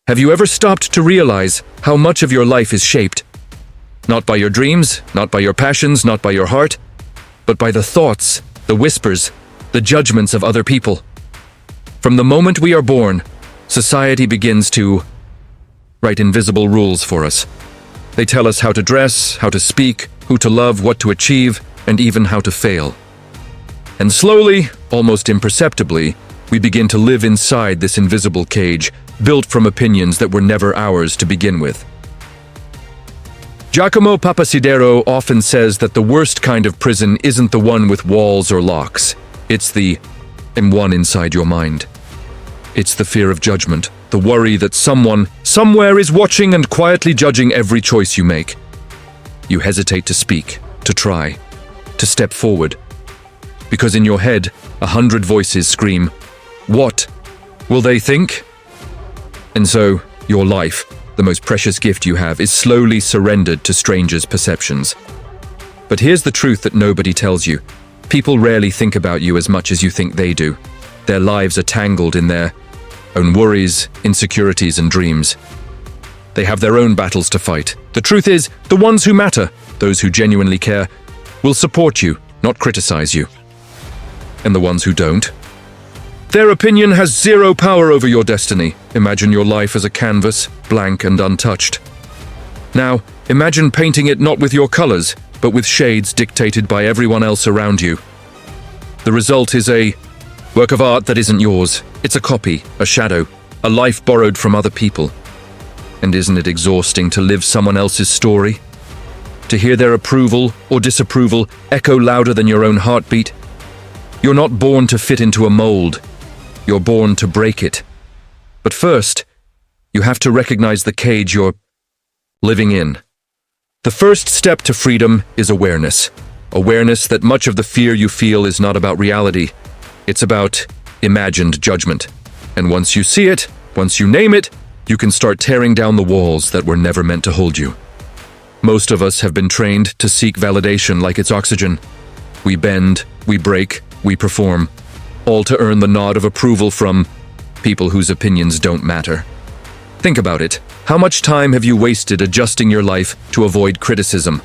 Have you ever stopped to realize how much of your life is shaped? Not by your dreams, not by your passions, not by your heart, but by the thoughts, the whispers, the judgments of other people. From the moment we are born, society begins to write invisible rules for us. They tell us how to dress, how to speak, who to love, what to achieve, and even how to fail. And slowly, almost imperceptibly, we begin to live inside this invisible cage, built from opinions that were never ours to begin with. Giacomo Papasidero often says that the worst kind of prison isn't the one with walls or locks. It's the one inside your mind. It's the fear of judgment, the worry that someone, somewhere is watching and quietly judging every choice you make. You hesitate to speak, to try, to step forward. Because in your head, 100 voices scream, "What will they think?" And so, your life, the most precious gift you have, is slowly surrendered to strangers' perceptions. But here's the truth that nobody tells you. People rarely think about you as much as you think they do. Their lives are tangled in their own worries, insecurities, and dreams. They have their own battles to fight. The truth is, the ones who matter, those who genuinely care, will support you, not criticize you. And the ones who don't? Their opinion has zero power over your destiny. Imagine your life as a canvas, blank and untouched. Now, imagine painting it not with your colors, but with shades dictated by everyone else around you. The result is a work of art that isn't yours. It's a copy, a shadow, a life borrowed from other people. And isn't it exhausting to live someone else's story? To hear their approval or disapproval echo louder than your own heartbeat? You're not born to fit into a mold. You're born to break it. But first, you have to recognize the cage you're living in. The first step to freedom is awareness. Awareness that much of the fear you feel is not about reality. It's about imagined judgment. And once you see it, once you name it, you can start tearing down the walls that were never meant to hold you. Most of us have been trained to seek validation like it's oxygen. We bend, we break, we perform, all to earn the nod of approval from people whose opinions don't matter. Think about it. How much time have you wasted adjusting your life to avoid criticism?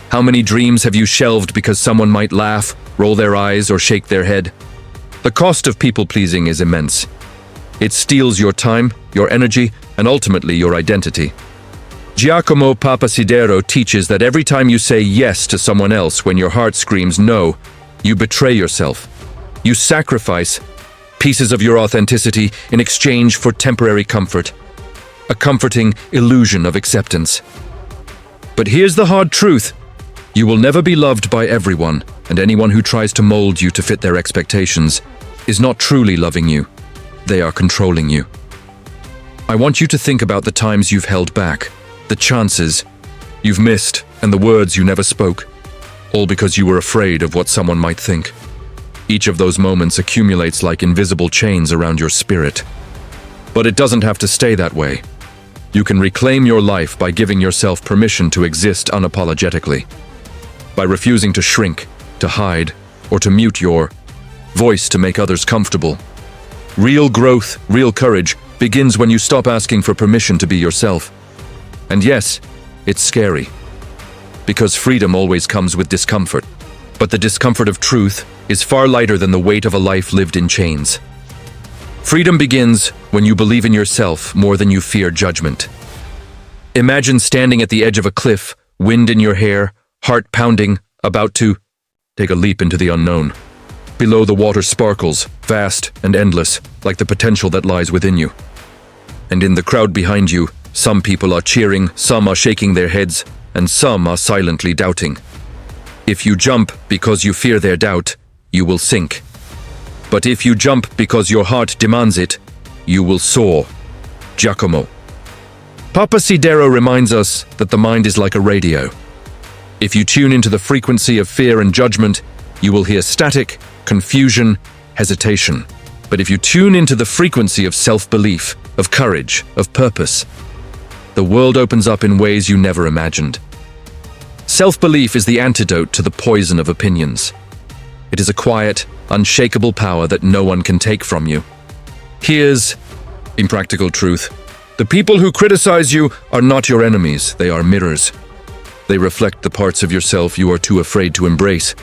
How many dreams have you shelved because someone might laugh, roll their eyes, or shake their head? The cost of people-pleasing is immense. It steals your time, your energy, and ultimately your identity. Giacomo Papasidero teaches that every time you say yes to someone else when your heart screams no, you betray yourself. You sacrifice pieces of your authenticity in exchange for temporary comfort, a comforting illusion of acceptance. But here's the hard truth. You will never be loved by everyone, and anyone who tries to mold you to fit their expectations is not truly loving you. They are controlling you. I want you to think about the times you've held back, the chances you've missed, and the words you never spoke, all because you were afraid of what someone might think. Each of those moments accumulates like invisible chains around your spirit. But it doesn't have to stay that way. You can reclaim your life by giving yourself permission to exist unapologetically. By refusing to shrink, to hide, or to mute your voice to make others comfortable. Real growth, real courage, begins when you stop asking for permission to be yourself. And yes, it's scary. Because freedom always comes with discomfort. But the discomfort of truth is far lighter than the weight of a life lived in chains. Freedom begins when you believe in yourself more than you fear judgment. Imagine standing at the edge of a cliff, wind in your hair, heart pounding, about to take a leap into the unknown. Below, the water sparkles, vast and endless, like the potential that lies within you. And in the crowd behind you, some people are cheering, some are shaking their heads, and some are silently doubting. If you jump because you fear their doubt, you will sink. But if you jump because your heart demands it, you will soar. Giacomo Papasidero reminds us that the mind is like a radio. If you tune into the frequency of fear and judgment, you will hear static, confusion, hesitation. But if you tune into the frequency of self-belief, of courage, of purpose, the world opens up in ways you never imagined. Self-belief is the antidote to the poison of opinions. It is a quiet, unshakable power that no one can take from you. Here's impractical truth. The people who criticize you are not your enemies, they are mirrors. They reflect the parts of yourself you are too afraid to embrace.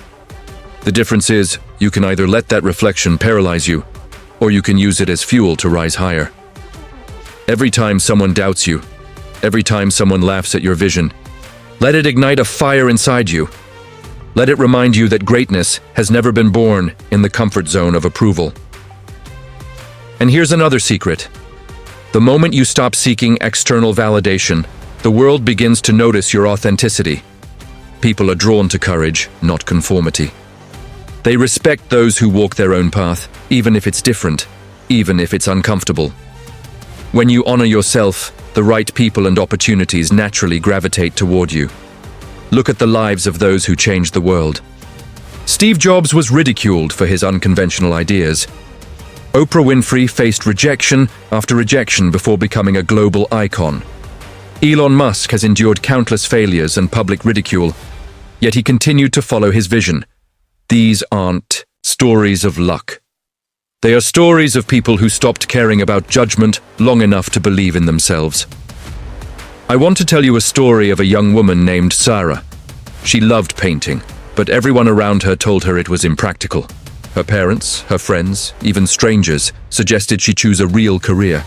The difference is, you can either let that reflection paralyze you, or you can use it as fuel to rise higher. Every time someone doubts you, every time someone laughs at your vision, let it ignite a fire inside you. Let it remind you that greatness has never been born in the comfort zone of approval. And here's another secret. The moment you stop seeking external validation, the world begins to notice your authenticity. People are drawn to courage, not conformity. They respect those who walk their own path, even if it's different, even if it's uncomfortable. When you honor yourself, the right people and opportunities naturally gravitate toward you. Look at the lives of those who changed the world. Steve Jobs was ridiculed for his unconventional ideas. Oprah Winfrey faced rejection after rejection before becoming a global icon. Elon Musk has endured countless failures and public ridicule, yet he continued to follow his vision. These aren't stories of luck. They are stories of people who stopped caring about judgment long enough to believe in themselves. I want to tell you a story of a young woman named Sarah. She loved painting, but everyone around her told her it was impractical. Her parents, her friends, even strangers suggested she choose a real career.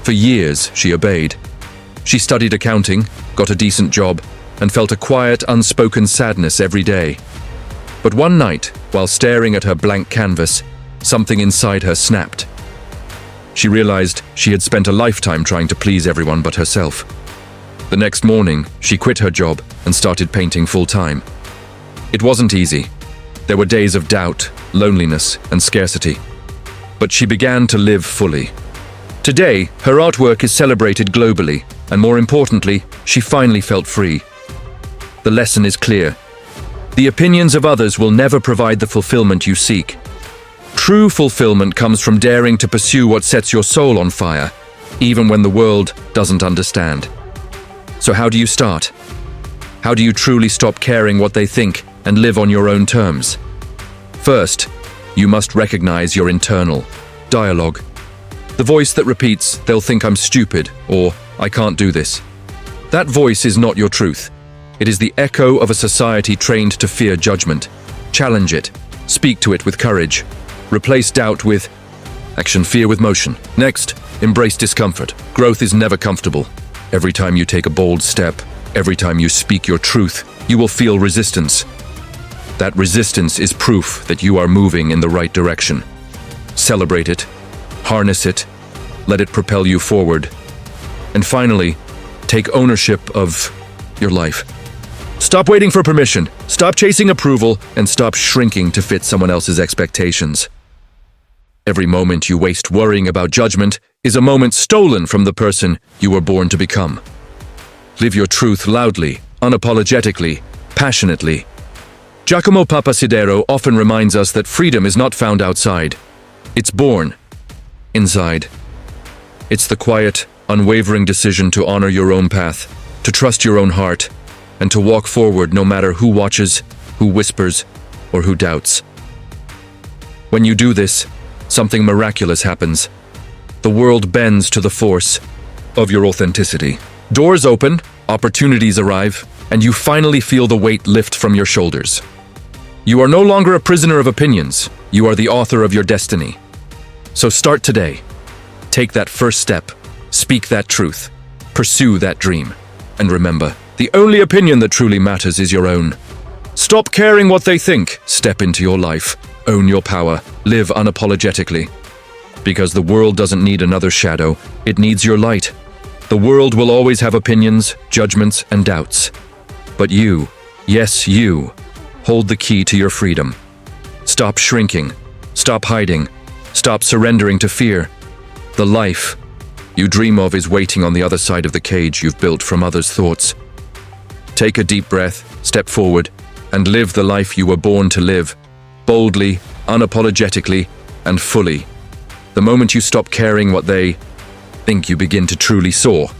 For years, she obeyed. She studied accounting, got a decent job, and felt a quiet, unspoken sadness every day. But one night, while staring at her blank canvas, something inside her snapped. She realized she had spent a lifetime trying to please everyone but herself. The next morning, she quit her job and started painting full-time. It wasn't easy. There were days of doubt, loneliness, and scarcity. But she began to live fully. Today, her artwork is celebrated globally, and more importantly, she finally felt free. The lesson is clear. The opinions of others will never provide the fulfillment you seek. True fulfillment comes from daring to pursue what sets your soul on fire, even when the world doesn't understand. So how do you start? How do you truly stop caring what they think and live on your own terms? First, you must recognize your internal dialogue. The voice that repeats, "They'll think I'm stupid," or "I can't do this." That voice is not your truth. It is the echo of a society trained to fear judgment. Challenge it. Speak to it with courage. Replace doubt with action, fear with motion. Next, embrace discomfort. Growth is never comfortable. Every time you take a bold step, every time you speak your truth, you will feel resistance. That resistance is proof that you are moving in the right direction. Celebrate it. Harness it. Let it propel you forward. And finally, take ownership of your life. Stop waiting for permission. Stop chasing approval, and stop shrinking to fit someone else's expectations. Every moment you waste worrying about judgment is a moment stolen from the person you were born to become. Live your truth loudly, unapologetically, passionately. Giacomo Papasidero often reminds us that freedom is not found outside. It's born inside. It's the quiet, unwavering decision to honor your own path, to trust your own heart, and to walk forward no matter who watches, who whispers, or who doubts. When you do this, something miraculous happens. The world bends to the force of your authenticity. Doors open, opportunities arrive, and you finally feel the weight lift from your shoulders. You are no longer a prisoner of opinions. You are the author of your destiny. So start today. Take that first step. Speak that truth. Pursue that dream. And remember, the only opinion that truly matters is your own. Stop caring what they think. Step into your life. Own your power. Live unapologetically. Because the world doesn't need another shadow. It needs your light. The world will always have opinions, judgments, and doubts. But you, yes, you, hold the key to your freedom. Stop shrinking. Stop hiding. Stop surrendering to fear. The life you dream of is waiting on the other side of the cage you've built from others' thoughts. Take a deep breath, step forward, and live the life you were born to live, boldly, unapologetically, and fully. The moment you stop caring what they think, you begin to truly soar.